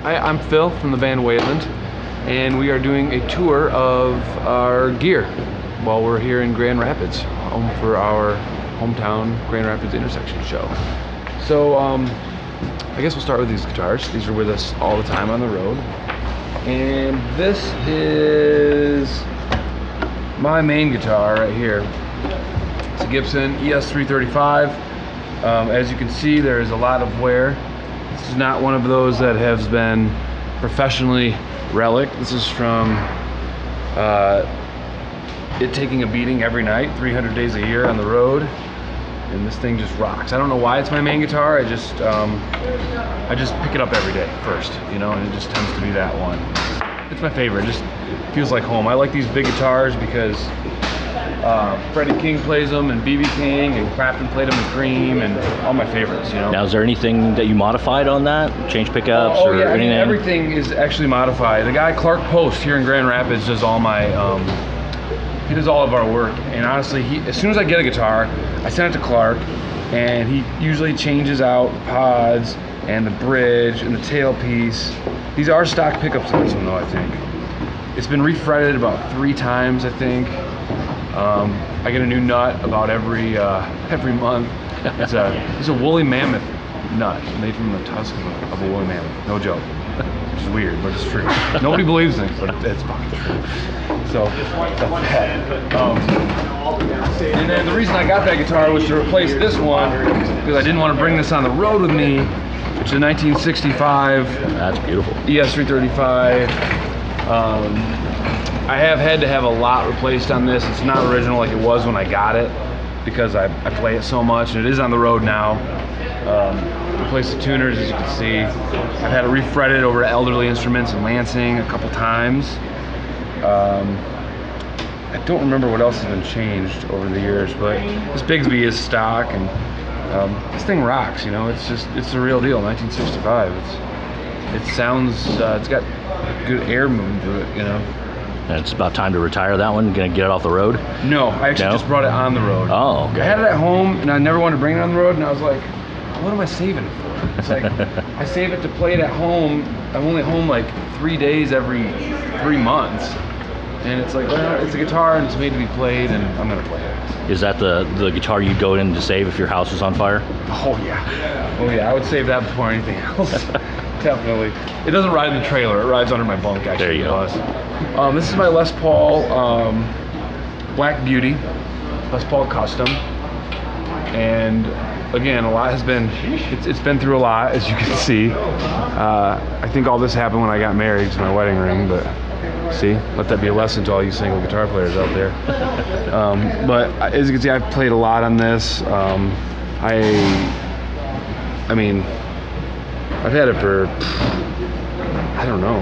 Hi, I'm Phil from the band Wayland, and we are doing a tour of our gear while we're here in Grand Rapids, home for our hometown Grand Rapids intersection show. So I guess we'll start with these guitars. These are with us all the time on the road. And this is my main guitar right here. It's a Gibson ES335. As you can see, there is a lot of wear. This is not one of those that has been professionally relic. This is from it taking a beating every night, 300 days a year on the road, and this thing just rocks. I don't know why it's my main guitar. I just pick it up every day first, you know, and it just tends to be that one. It's my favorite. It just feels like home. I like these big guitars because Freddie King plays them, and BB King, and Clapton played them, and Cream, and all my favorites, you know. Now, is there anything that you modified on that? Change pickups or yeah, anything? I mean, everything is actually modified. The guy Clark Post here in Grand Rapids does all my, he does all of our work. And honestly, as soon as I get a guitar, I send it to Clark, and he usually changes out the pods and the bridge and the tailpiece. These are stock pickups in this one though, I think. It's been refretted about 3 times, I think. I get a new nut about every month. It's a woolly mammoth nut made from the tusk of a woolly mammoth. No joke. Which is weird, but it's true. Nobody believes me, but it's fucking true. So that's that. And then the reason I got that guitar was to replace this one because I didn't want to bring this on the road with me, which is a 1965. That's beautiful. ES335. I have had to have a lot replaced on this. It's not original like it was when I got it because I play it so much, and it is on the road now. Replaced the tuners, as you can see. I've had it refretted over Elderly Instruments in Lansing a couple times. I don't remember what else has been changed over the years, but this Bigsby is stock, and this thing rocks, you know. It's the real deal, 1965. It sounds, it's got good air moving through it, you know. And it's about time to retire that one. Gonna get it off the road? No, I actually just brought it on the road. Oh, okay. I had it at home, and I never wanted to bring it on the road, and I was like, what am I saving it for? It's like, I save it to play it at home. I'm only home like 3 days every 3 months. And it's like, well, it's a guitar, and it's made to be played, and I'm gonna play it. Is that the guitar you'd go in to save if your house was on fire? Oh yeah. Oh yeah, I would save that before anything else. Definitely. It doesn't ride in the trailer, it rides under my bunk, actually. There you go. This is my Les Paul Black Beauty, Les Paul Custom. And again, a lot has been, it's been through a lot, as you can see. I think all this happened when I got married to my wedding ring, but see, let that be a lesson to all you single guitar players out there. But as you can see, I've played a lot on this. I mean, I've had it for, I don't know,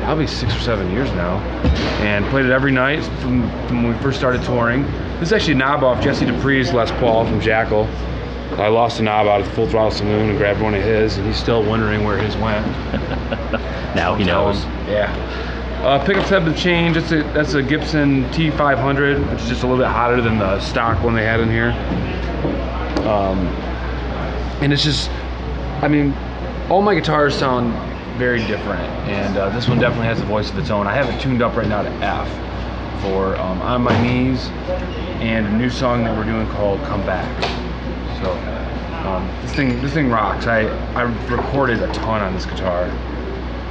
probably 6 or 7 years now, and played it every night from when we first started touring. This is actually a knob off Jesse Dupree's Les Paul from Jackal. I lost a knob out at the Full Throttle Saloon and grabbed one of his, and he's still wondering where his went. Now he knows. Yeah. Pickups have been changed. That's a Gibson T500, which is just a little bit hotter than the stock one they had in here. And it's just, I mean, all my guitars sound very different, and this one definitely has a voice of its own. I have it tuned up right now to F for On My Knees, and a new song that we're doing called Come Back. So this thing rocks. I recorded a ton on this guitar.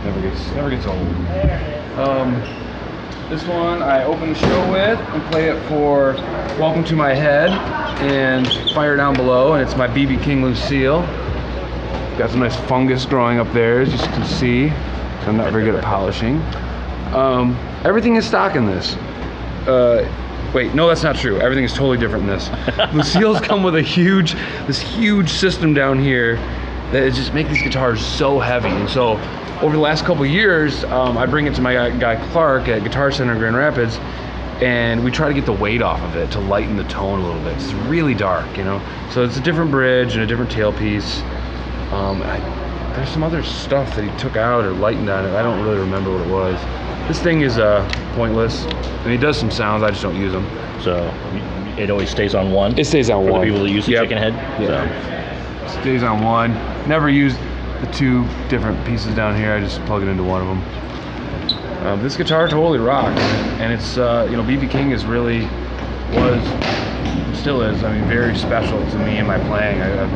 Never gets old. This one I open the show with and play it for Welcome to My Head and Fire Down Below, and it's my BB King Lucille. Got some nice fungus growing up there, as you can see. I'm not very good at polishing. Everything is stock in this. Wait, no, that's not true. Everything is totally different in this. Lucille's come with this huge system down here that is just make these guitars so heavy. And so over the last couple years, I bring it to my guy Clark at Guitar Center in Grand Rapids, and we try to get the weight off of it to lighten the tone a little bit. It's really dark, you know? So it's a different bridge and a different tailpiece. There's some other stuff that he took out or lightened on it. I don't really remember what it was. This thing is pointless, and he does some sounds, I just don't use them. So it always stays on one? It stays on one. For the people that use the chicken head? Yeah. So. Stays on one. Never used, the two different pieces down here. I just plug it into one of them. This guitar totally rocks, and it's you know, BB King is really still is, I mean, very special to me in my playing. I've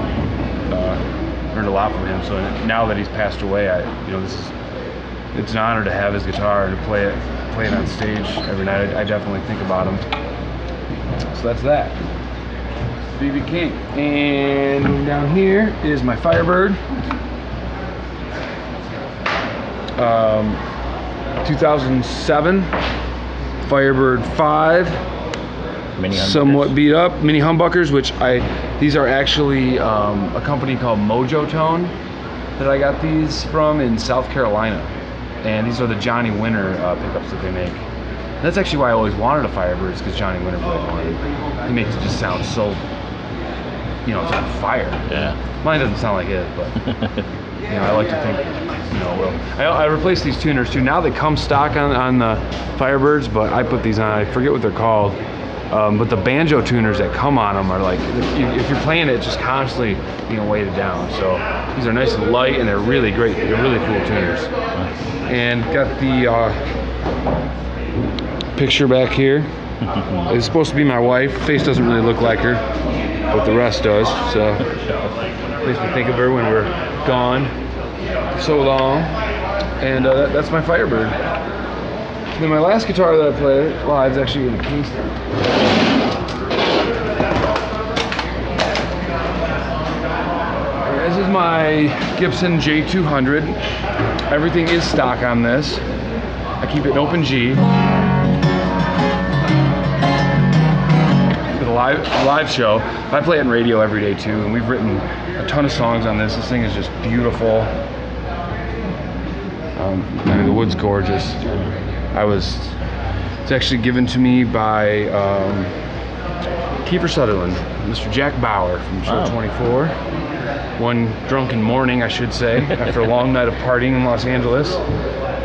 learned a lot from him. So now that he's passed away, you know, it's an honor to have his guitar and to play it on stage every night. I definitely think about him. So that's that. BB King. And moving down here is my Firebird. 2007 Firebird 5. Somewhat beat up. Mini humbuckers, which these are actually a company called Mojo Tone that I got these from in South Carolina. And these are the Johnny Winter pickups that they make. And that's actually why I always wanted a Firebird, because Johnny Winter played one. He makes it just sound so, you know, it's on fire. Yeah. Mine doesn't sound like his, but you know, I like to think, you know, well, I replaced these tuners too. Now they come stock on the Firebirds, but I put these on. I forget what they're called. But the banjo tuners that come on them are like, if you're playing it, just constantly being weighted down. So these are nice and light, and they're really great. They're really cool tuners. And got the picture back here. It's supposed to be my wife. Face doesn't really look like her, but the rest does. So makes me think of her when we're gone so long. And that's my Firebird. And then my last guitar that I played live is actually in the Kingston. This is my Gibson J200. Everything is stock on this. I keep it in open G. For the live show, I play it in radio every day too, and we've written a ton of songs on this. This thing is just beautiful. I mean, the wood's gorgeous. It's actually given to me by Kiefer Sutherland, Mr. Jack Bauer from Show 24. One drunken morning, I should say, after a long night of partying in Los Angeles,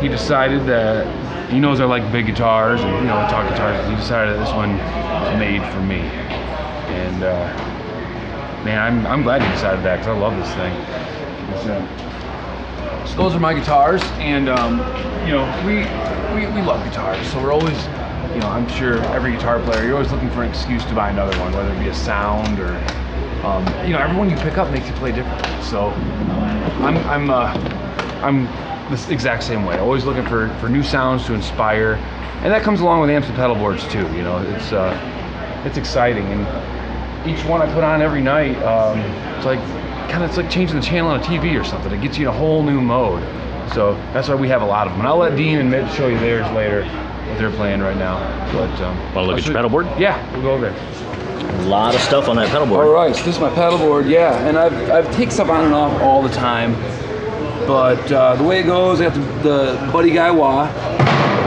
he decided that he knows I like big guitars and, you know, I talk guitars. He decided that this one was made for me, and man, I'm glad he decided that, because I love this thing. So those are my guitars, and you know, we love guitars, so we're always, you know, I'm sure every guitar player, you're always looking for an excuse to buy another one, whether it be a sound or, you know, every one you pick up makes you play differently. So I'm this exact same way, always looking for new sounds to inspire, and that comes along with amps and pedal boards too. You know, it's exciting, and each one I put on every night, it's like changing the channel on a TV or something. It gets you in a whole new mode. So that's why we have a lot of them. And I'll let Dean and Mitch show you theirs later, what they're playing right now. But want to look at your pedal board? Yeah, we'll go over there. A lot of stuff on that pedal board. All right, so this is my pedal board, yeah. And I've taken stuff on and off all the time. But the way it goes, I got the Buddy Guy wah,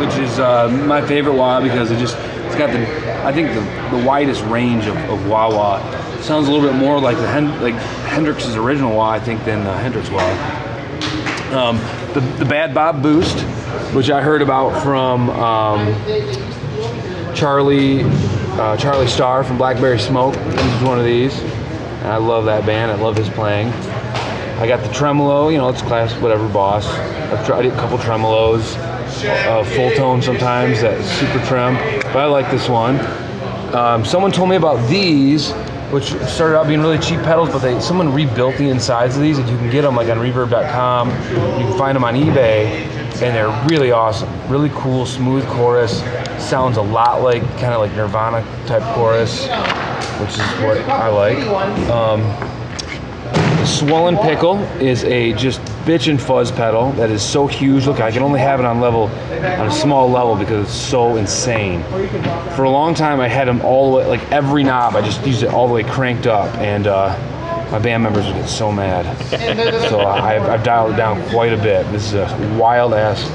which is my favorite wah, because it's got I think the widest range of wah-wah. It sounds a little bit more like Hendrix's original wah, I think, than the Hendrix wah. The Bad Bob Boost, which I heard about from Charlie Starr from Blackberry Smoke. He's one of these, and I love that band. I love his playing. I got the tremolo, you know, it's class, whatever, Boss. I've tried a couple tremolos, full tone sometimes, that super trem, but I like this one. Someone told me about these, which started out being really cheap pedals, but someone rebuilt the insides of these, and you can get them like on reverb.com. You can find them on eBay, and they're really awesome. Really cool, smooth chorus. Sounds a lot like, kind of like Nirvana type chorus, which is what I like. The Swollen Pickle is a just bitchin' fuzz pedal that is so huge. Look, I can only have it on a small level because it's so insane. For a long time, I had them all the way, like every knob, I just used it all the way cranked up, and my band members would get so mad. So I've dialed it down quite a bit. This is a wild ass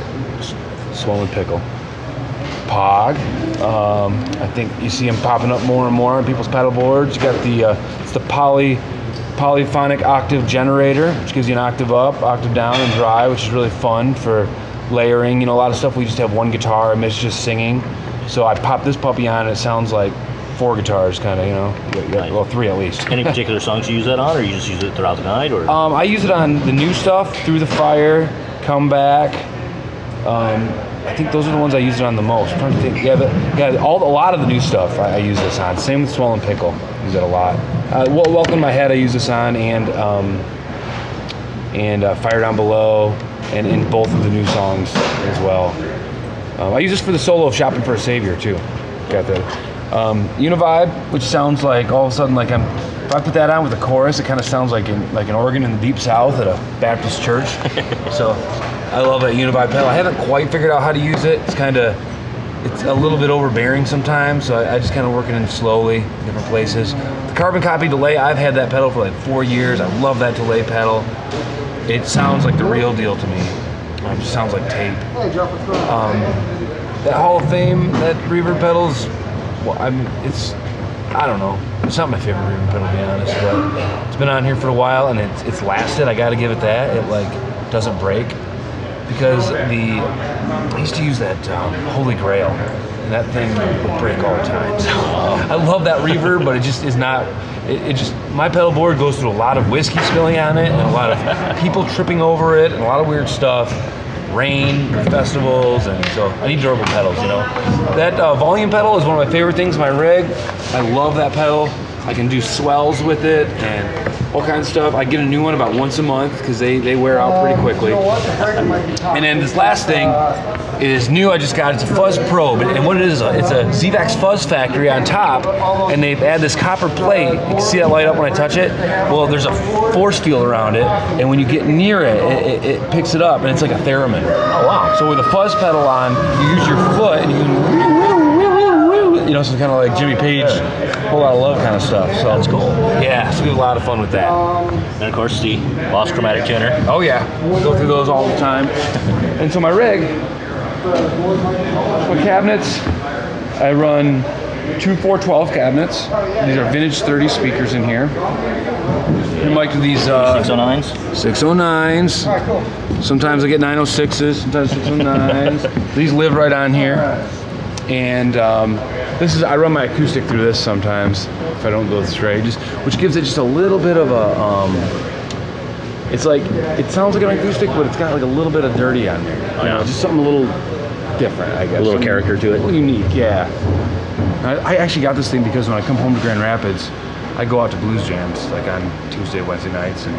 Swollen Pickle. Pog. I think you see them popping up more and more on people's pedal boards. You got it's the polyphonic octave generator, which gives you an octave up, octave down, and dry, which is really fun for layering. You know, a lot of stuff we just have one guitar and Mitch just singing. So I pop this puppy on, and it sounds like 4 guitars, kind of, you know. Nice. Well, 3 at least. Any particular songs you use that on, or you just use it throughout the night, or? I use it on the new stuff, Through the Fire, Come Back. I think those are the ones I use it on the most. I'm trying to think. A lot of the new stuff I use this on. Same with Swollen Pickle. I use it a lot. Welcome to My Head I use this on, and Fire Down Below, and in both of the new songs as well. I use this for the solo of Shopping for a Savior too. Got that. Univibe, which sounds like all of a sudden like if I put that on with a chorus, it kind of sounds like an organ in the Deep South at a Baptist church. So I love a Univibe pedal. I haven't quite figured out how to use it. It's a little bit overbearing sometimes, so I just kind of work it in slowly, different places. The carbon copy delay, I've had that pedal for like 4 years. I love that delay pedal. It sounds like the real deal to me. It just sounds like tape. That Hall of Fame, that reverb pedal's, well, I don't know. It's not my favorite reverb pedal, to be honest, but it's been on here for a while and it's lasted. I got to give it that. It like doesn't break, because I used to use that Holy Grail, and that thing would break all the time. So I love that reverb, but it just is not. My pedal board goes through a lot of whiskey spilling on it, and a lot of people tripping over it, and a lot of weird stuff. Rain, festivals, and so I need durable pedals, you know. That volume pedal is one of my favorite things in my rig. I love that pedal. I can do swells with it and all kinds of stuff. I get a new one about once a month because they wear out pretty quickly. And then this last thing is new. I just got it's a fuzz probe, and what it is, it's a ZVAX Fuzz Factory on top, and they've added this copper plate. You can see that light up when I touch it. Well, there's a force field around it, and when you get near it, it picks it up, and it's like a theremin. Oh wow! So with a fuzz pedal on, you use your foot, and you can, you know, some kind of like Jimmy Page, whole lot of love kind of stuff. So that's cool. Yeah, so we have a lot of fun with that. And of course the Boss Chromatic Tuner. Oh yeah, we go through those all the time. And so my rig, my cabinets, I run 2 412 cabinets. These are vintage 30 speakers in here. And like these 609s? 609s. Sometimes I get 906s, sometimes 609s. These live right on here. And I run my acoustic through this sometimes if I don't go straight, which gives it just a little bit of a it's like, it sounds like an acoustic, but it's got like a little bit of dirty on there. You know, just something a little different, I guess. A little character to it. A little unique, yeah. I actually got this thing because when I come home to Grand Rapids, I go out to blues jams like on Tuesday, Wednesday nights, and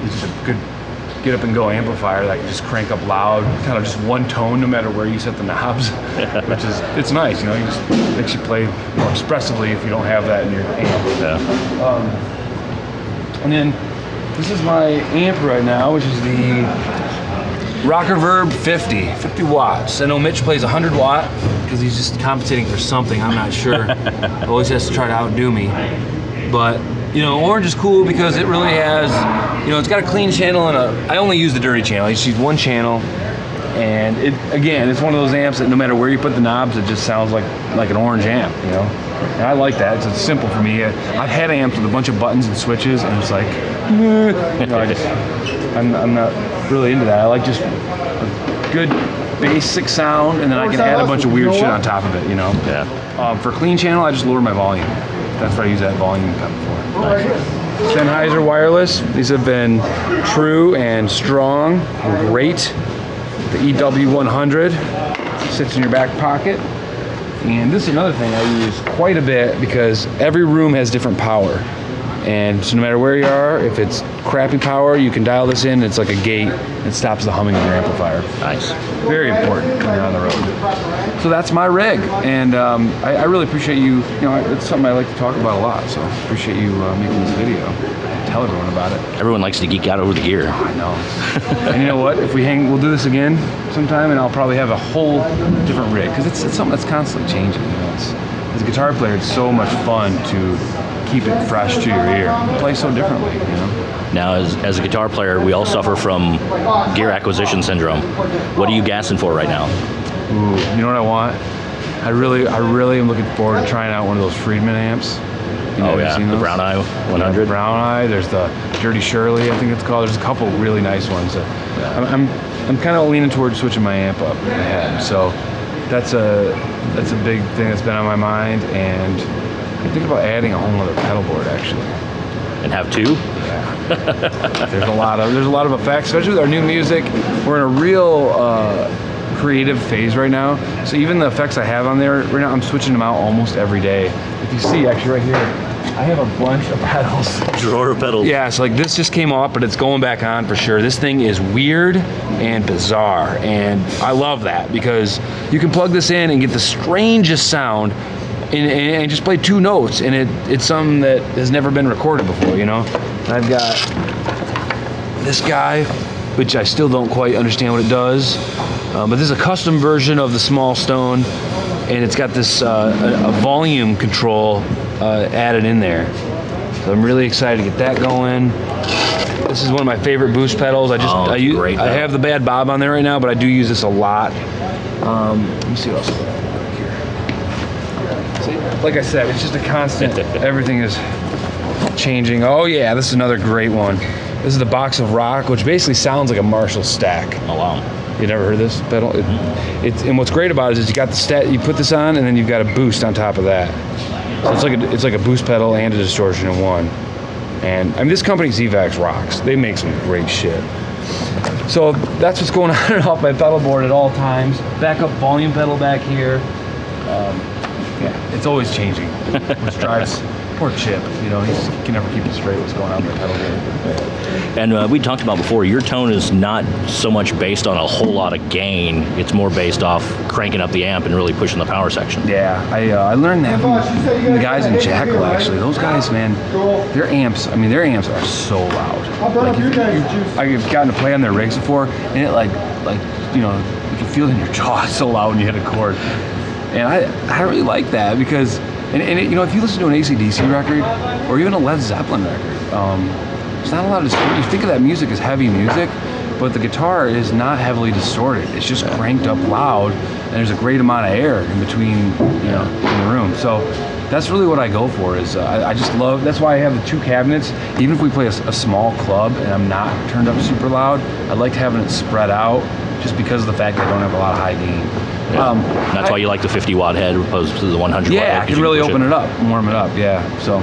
it's just a good get up and go amplifier that can just crank up loud, kind of just one tone no matter where you set the knobs, which is, it's nice, you know, it just makes you play more expressively if you don't have that in your amp. Yeah. And then this is my amp right now, which is the Rocker Verb 50 watts. I know Mitch plays 100 watt because he's just compensating for something, I'm not sure. Always has to try to outdo me. But, you know, orange is cool because it really has, you know, it's got a clean channel and I only use the dirty channel. I just use one channel, and it's one of those amps that no matter where you put the knobs, it just sounds like an orange amp, you know? And I like that. It's simple for me. I've had amps with a bunch of buttons and switches, and it's like, you know, I'm not really into that. I like just a good basic sound, and then I can add a bunch of weird shit on top of it, you know? Yeah. For clean channel, I just lower my volume. That's what I use that volume cut for. Nice. Sennheiser wireless. These have been true and strong and great. The EW100 sits in your back pocket. And this is another thing I use quite a bit because every room has different power. And so no matter where you are, if it's crappy power, you can dial this in. It's like a gate. It stops the humming of your amplifier. Nice. Very important when you're on the road. So that's my rig, and I really appreciate you. You know, it's something I like to talk about a lot. So I appreciate you making this video. Tell everyone about it. Everyone likes to geek out over the gear. Oh, I know. And you know what? If we'll do this again sometime, and I'll probably have a whole different rig because it's something that's constantly changing. You know, as a guitar player, it's so much fun to keep it fresh to your ear. You play so differently, you know. Now, as a guitar player, we all suffer from gear acquisition syndrome. What are you gassing for right now? Ooh, you know what I want? I really am looking forward to trying out one of those Friedman amps. You know, the Brown Eye 100. Yeah, Brown Eye. There's the Dirty Shirley, I think it's called. There's a couple really nice ones. I'm kind of leaning towards switching my amp up ahead. So that's a big thing that's been on my mind, and I'm thinking about adding a whole other pedal board actually. And have two? Yeah. There's a lot of effects, especially with our new music. We're in a real creative phase right now. So even the effects I have on there right now, I'm switching them out almost every day. If you see, actually right here, I have a bunch of pedals. Drawer of pedals. Yeah, so like this just came off, but it's going back on for sure. This thing is weird and bizarre, and I love that because you can plug this in and get the strangest sound and just play 2 notes, and it's something that has never been recorded before, you know? And I've got this guy, which I still don't quite understand what it does, but this is a custom version of the Small Stone, and it's got this a volume control added in there. So I'm really excited to get that going. This is one of my favorite boost pedals. I have the Bad Bob on there right now, but I do use this a lot. Let me see what else I got here. See, like I said, it's just a constant. Everything is changing. Oh yeah, this is another great one. This is the Box of Rock, which basically sounds like a Marshall stack. Oh wow. You never heard this pedal? And what's great about it is you got the stat. You put this on, and then you've got a boost on top of that. So it's like a boost pedal and a distortion in one. And I mean, this company Zvax rocks. They make some great shit. So that's what's going on and off my pedal board at all times. Backup volume pedal back here. Yeah, it's always changing, which drives poor Chip. You know, he can never keep it straight what's going on with the pedal board. And we talked about before, your tone is not so much based on a whole lot of gain. It's more based off cranking up the amp and really pushing the power section. Yeah, I learned that from the guys in Jackal, actually. Those guys, man, their amps are so loud. Like, I've gotten to play on their rigs before, and it like you know, you can feel it in your jaw. It's so loud when you hit a chord. And I really like that because, you know, if you listen to an AC/DC record or even a Led Zeppelin record, there's not a lot of distortion. You think of that music as heavy music, but the guitar is not heavily distorted. It's just cranked up loud, and there's a great amount of air in between, you know, in the room. So that's really what I go for. Is I just love. That's why I have the 2 cabinets. Even if we play a small club and I'm not turned up super loud, I like having it spread out, just because of the fact that I don't have a lot of high gain. Yeah. That's why you like the 50-watt head opposed to the 100-watt head. Yeah, I can really open it up and warm it up. Yeah, so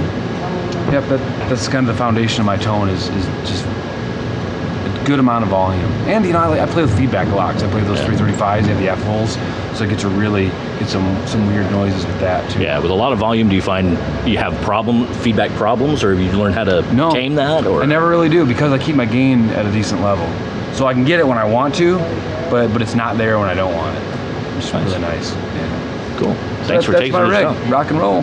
yep, that's kind of the foundation of my tone is just a good amount of volume. And you know, I play with feedback a lot because I play those 335s. They have the F holes, so I get to really get some weird noises with that too. Yeah, with a lot of volume, do you find you have feedback problems, or have you learned how to tame that? Or I never really do, because I keep my gain at a decent level, so I can get it when I want to, but it's not there when I don't want it. Which is really nice. Yeah. Cool. Thanks for taking the show. Rock and roll.